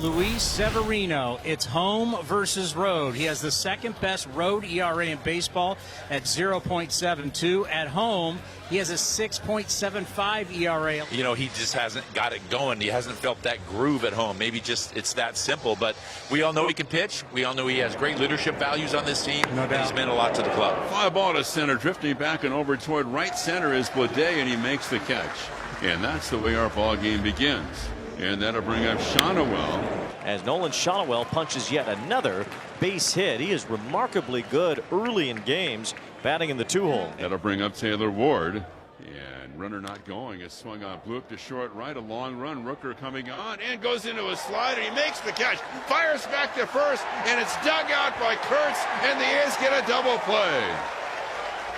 Luis Severino. It's home versus road. He has the second best road ERA in baseball at 0.72. At home, he has a 6.75 ERA. You know, he just hasn't got it going. He hasn't felt that groove at home. Maybe just it's that simple. But we all know he can pitch. We all know he has great leadership values on this team. No doubt. He's meant a lot to the club. Fly ball to center, drifting back and over toward right center is Blade, and he makes the catch. And that's the way our ball game begins. And that'll bring up Shonowell. As Nolan Shonowell punches yet another base hit. He is remarkably good early in games, batting in the 2-hole. That'll bring up Taylor Ward. And runner not going. It's swung on Bloop to short right. A long run. Rooker coming on and goes into a slide. And he makes the catch. Fires back to first. And it's dug out by Kurtz. And the A's get a double play.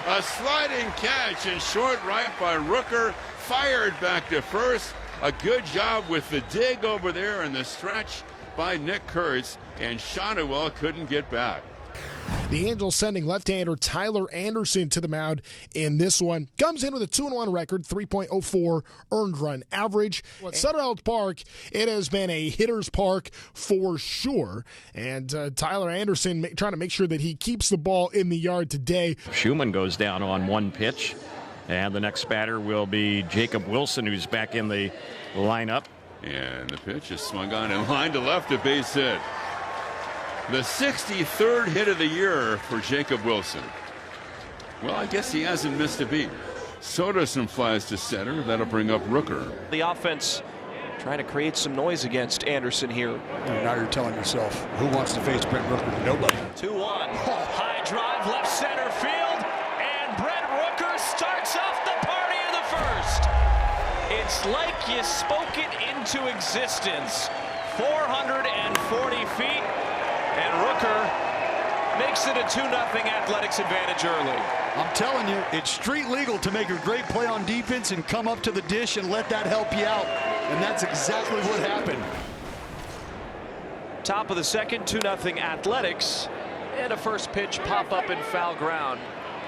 A sliding catch in short right by Rooker. Fired back to first. A good job with the dig over there and the stretch by Nick Kurtz, and Shonowell couldn't get back. The Angels sending left-hander Tyler Anderson to the mound in this one. Comes in with a 2-1 record, 3.04 earned run average. At Sutter Health Park, it has been a hitter's park for sure. And Tyler Anderson trying to make sure that he keeps the ball in the yard today. Schumann goes down on one pitch. And the next batter will be Jacob Wilson, who's back in the lineup. And the pitch is swung on and line to left, a base hit. The 63rd hit of the year for Jacob Wilson. Well, I guess he hasn't missed a beat. Soderstrom flies to center. That'll bring up Rooker. The offense trying to create some noise against Anderson here. Now you're telling yourself, who wants to face Brent Rooker? Nobody. 2-1. High drive, left center field. Starts off the party in the first. It's like you spoke it into existence. 440 feet, and Rooker makes it a 2-0 Athletics advantage early. I'm telling you, it's street legal to make a great play on defense and come up to the dish and let that help you out. And that's exactly what happened. Top of the second, 2-0 Athletics, and a first pitch pop up in foul ground.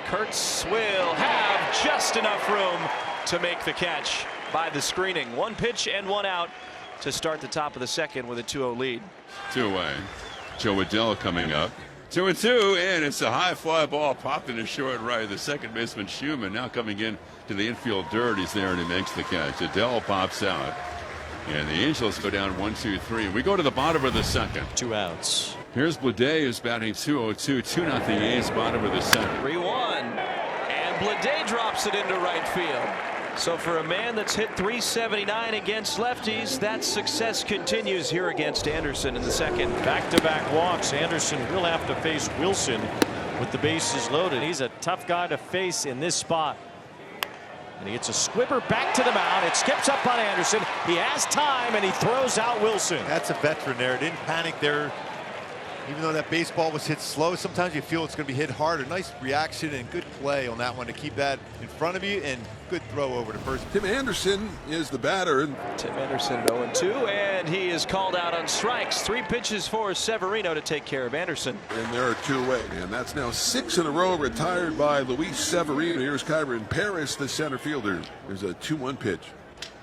Kurtz will have just enough room to make the catch by the screening. One pitch and one out to start the top of the second with a 2-0 lead. 2 away. Joe Waddell coming up. 2-2, and it's a high fly ball popped into short right. The second baseman Schumann now coming in to the infield dirt. He's there and he makes the catch. Waddell pops out. And the Angels go down 1-2-3. We go to the bottom of the second. 2 outs. Here's Blade, who's batting 2-0-2. 2-0 A's, bottom of the second. 3-1. And Blade drops it into right field. So for a man that's hit .379 against lefties, that success continues here against Anderson in the second. Back-to-back walks. Anderson will have to face Wilson with the bases loaded. He's a tough guy to face in this spot. And he gets a squibber back to the mound. It skips up on Anderson. He has time, and he throws out Wilson. That's a veteran there. Didn't panic there. Even though that baseball was hit slow, sometimes you feel it's going to be hit hard. A nice reaction and good play on that one to keep that in front of you, and good throw over to first. Tim Anderson is the batter. Tim Anderson at 0-2, and he is called out on strikes. 3 pitches for Severino to take care of Anderson. And there are 2 away, and that's now 6 in a row retired by Luis Severino. Here's Kyron Paris, the center fielder. There's a 2-1 pitch.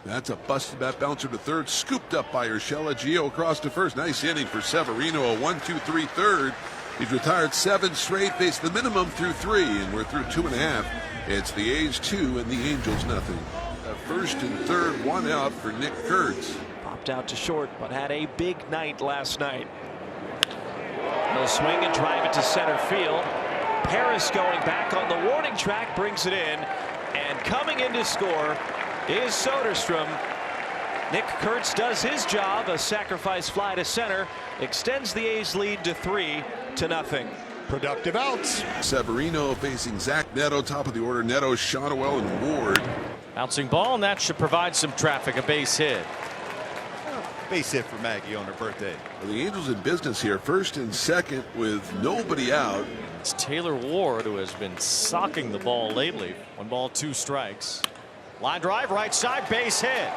That's a busted bat bouncer to third, scooped up by Urshela. Gio across to first. Nice inning for Severino. A 1-2-3 third. He's retired 7 straight, faced the minimum through 3, and we're through 2.5. It's the A's 2 and the Angels nothing. First and third, 1 out for Nick Kurtz. Popped out to short, but had a big night last night. He'll swing and drive it to center field. Paris going back on the warning track, brings it in, and coming in to score is Soderstrom. Nick Kurtz does his job. A sacrifice fly to center extends the A's lead to 3-0. Productive outs. Severino facing Zach Neto, top of the order. Neto, Shonowell, and Ward. Bouncing ball, and that should provide some traffic. A base hit. Base hit for Maggie on her birthday. Well, the Angels in business here, first and second with nobody out. It's Taylor Ward who has been socking the ball lately. 1 ball, 2 strikes. Line drive, right side, base hit.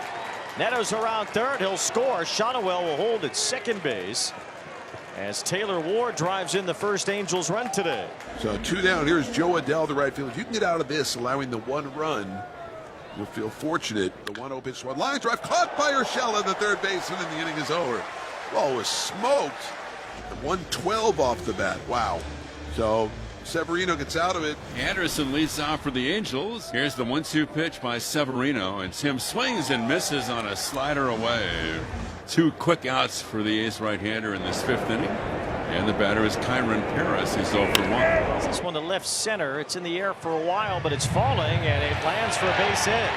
Neto's around third. He'll score. Shonowell will hold at second base as Taylor Ward drives in the first Angels run today. So 2 down. Here's Joe Waddell, the right field. If you can get out of this, allowing the 1 run, you'll feel fortunate. The 1-0 pitch, 1 line drive caught by Urshela, the third baseman, and the inning is over. Ball was smoked. 112 off the bat. Wow. So Severino gets out of it. Anderson leads off for the Angels. Here's the 1-2 pitch by Severino, and Tim swings and misses on a slider away. 2 quick outs for the ace right-hander in this 5th inning. And the batter is Kyron Paris. He's 0 for 1. This one to left center. It's in the air for a while, but it's falling, and it lands for a base hit.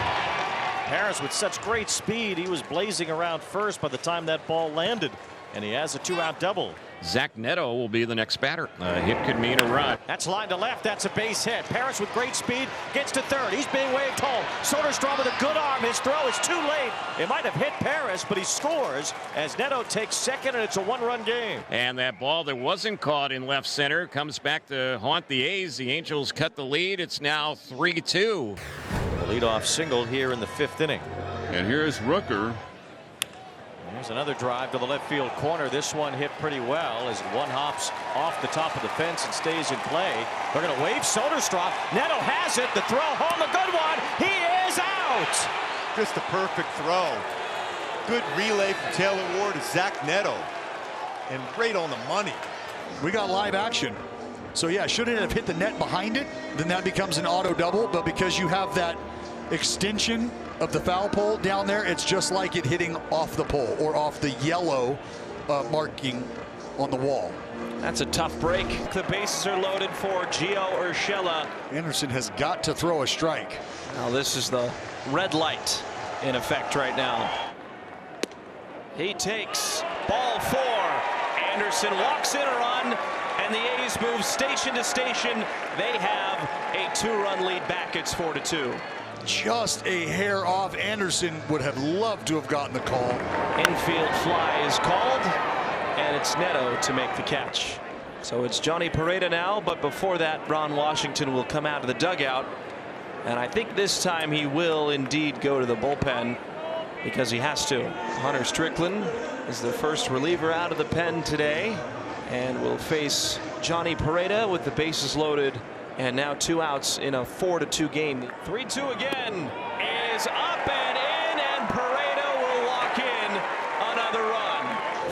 Paris with such great speed, he was blazing around first by the time that ball landed, and he has a 2-out double. Zach Neto will be the next batter. A hit could mean a run. That's line to left. That's a base hit. Paris with great speed gets to third. He's being waved home. Soderstrom with a good arm. His throw is too late. It might have hit Paris, but he scores as Neto takes second, and it's a 1-run game. And that ball that wasn't caught in left center comes back to haunt the A's. The Angels cut the lead. It's now 3-2. The leadoff single here in the 5th inning. And here's Rooker. There's another drive to the left field corner. This one hit pretty well as one hops off the top of the fence and stays in play. They're going to wave Soderstrom. Neto has it. The throw home, a good one. He is out. Just a perfect throw. Good relay from Taylor Ward to Zach Neto. And right on the money. We got live action. So yeah, should it have hit the net behind it, then that becomes an auto double. But because you have that extension of the foul pole down there, it's just like it hitting off the pole or off the yellow marking on the wall. That's a tough break. The bases are loaded for Gio Urshela. Anderson has got to throw a strike. Now this is the red light in effect right now. He takes ball 4. Anderson walks in a run, and the A's move station to station. They have a 2-run lead back. It's 4-2. Just a hair off. Anderson would have loved to have gotten the call. Infield fly is called, and it's Neto to make the catch. So it's Johnny Pereda now, but before that, Ron Washington will come out of the dugout, and I think this time he will indeed go to the bullpen because he has to. Hunter Strickland is the first reliever out of the pen today, and will face Johnny Pereda with the bases loaded. And now 2 outs in a 4-2 game. 3-2 again is up and in, and Pereda will walk in another run.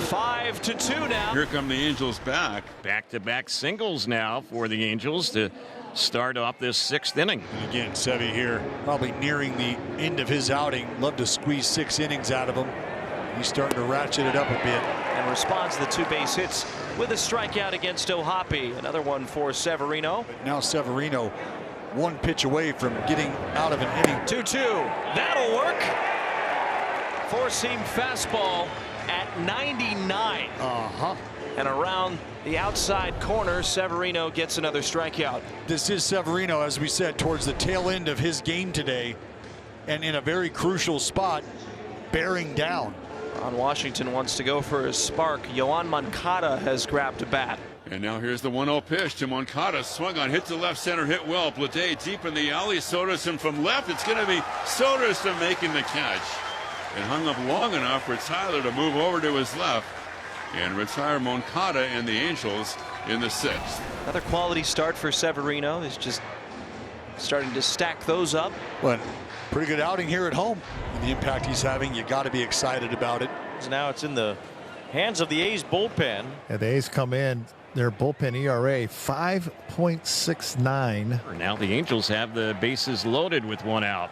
5-2 now. Here come the Angels back. Back-to-back singles now for the Angels to start off this 6th inning. And again, Sevy here probably nearing the end of his outing. Love to squeeze 6 innings out of him. He's starting to ratchet it up a bit. And responds to the 2 base hits with a strikeout against O'Hoppe. Another one for Severino. But now Severino 1 pitch away from getting out of an inning. 2-2. That'll work. 4-seam fastball at 99. And around the outside corner, Severino gets another strikeout. This is Severino, as we said, towards the tail end of his game today, and in a very crucial spot, bearing down. Ron Washington wants to go for his spark. Yoan Moncada has grabbed a bat. And now here's the 1-0 pitch to Moncada. Swung on, hit to left center, hit well. Blade deep in the alley. Soderstrom from left. It's going to be Soderstrom making the catch. And hung up long enough for Tyler to move over to his left and retire Moncada and the Angels in the 6th. Another quality start for Severino. He's just starting to stack those up. But pretty good outing here at home. And the impact he's having, you got to be excited about it. So now it's in the hands of the A's bullpen. And the A's come in, their bullpen ERA 5.69. Now the Angels have the bases loaded with 1 out.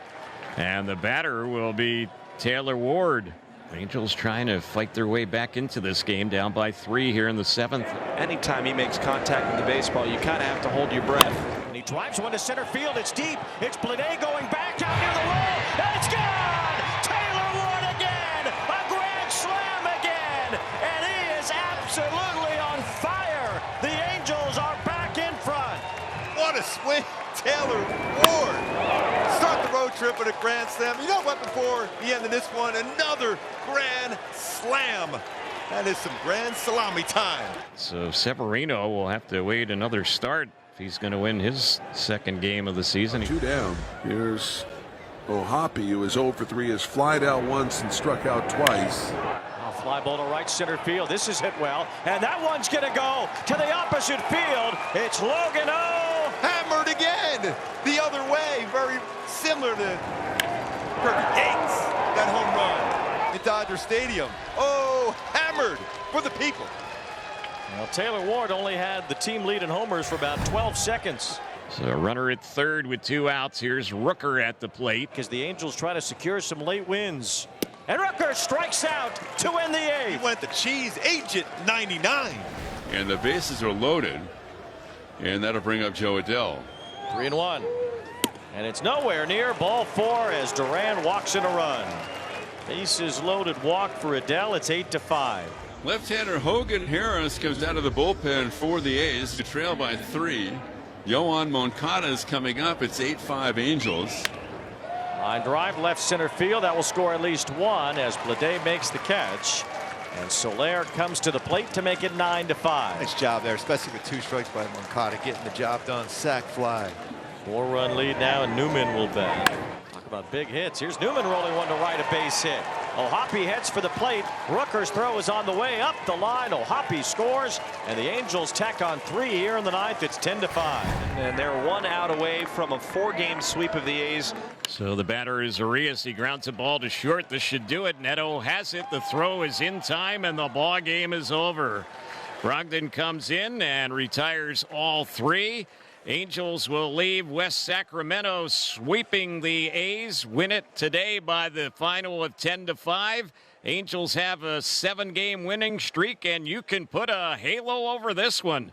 And the batter will be Taylor Ward. Angels trying to fight their way back into this game, down by 3 here in the 7th. Anytime he makes contact with the baseball, you kind of have to hold your breath. And he drives one to center field. It's deep. It's Blade going back out near the wall. And it's gone! Taylor Ward again! A grand slam again! And he is absolutely on fire! The Angels are back in front. What a swing, Taylor Ward. Start the road trip with a grand slam. You know what, before the end of this one, another grand slam. That is some grand salami time. So Severino will have to wait another start if he's going to win his 2nd game of the season. 2 down. Here's O'Hoppe, who is 0 for 3, has flied out once and struck out twice. A fly ball to right center field. This is hit well, and that one's going to go to the opposite field. It's Logan O. Hammered again the other way, very similar to Kirby Yates, that home run at Dodger Stadium. Oh, hammered for the people. Well, Taylor Ward only had the team lead in homers for about 12 seconds. So a runner at third with 2 outs. Here's Rooker at the plate. Because the Angels try to secure some late wins. And Rooker strikes out to end the eighth. He went the cheese agent 99. And the bases are loaded. And that'll bring up Joe Adell. 3-1. And it's nowhere near ball 4 as Duran walks in a run. Bases loaded walk for Adell. It's 8-5. Left-hander Hogan Harris comes out of the bullpen for the A's to trail by 3. Yohan Moncada is coming up. It's 8-5 Angels. Line drive left center field. That will score at least 1 as Blade makes the catch. And Soler comes to the plate to make it 9-5. Nice job there, especially with 2 strikes by Moncada, getting the job done. Sac fly. 4-run lead now, and Newman will bat. Talk about big hits. Here's Newman rolling one to right, a base hit. O'Hoppe heads for the plate. Rooker's throw is on the way up the line. O'Hoppe scores, and the Angels tack on 3 here in the 9th. It's 10-5. And they're 1 out away from a 4-game sweep of the A's. So the batter is Arias. He grounds a ball to short. This should do it. Neto has it. The throw is in time, and the ball game is over. Brogdon comes in and retires all 3. Angels will leave West Sacramento sweeping the A's. Win it today by the final of 10-5. Angels have a 7-game winning streak, and you can put a halo over this one.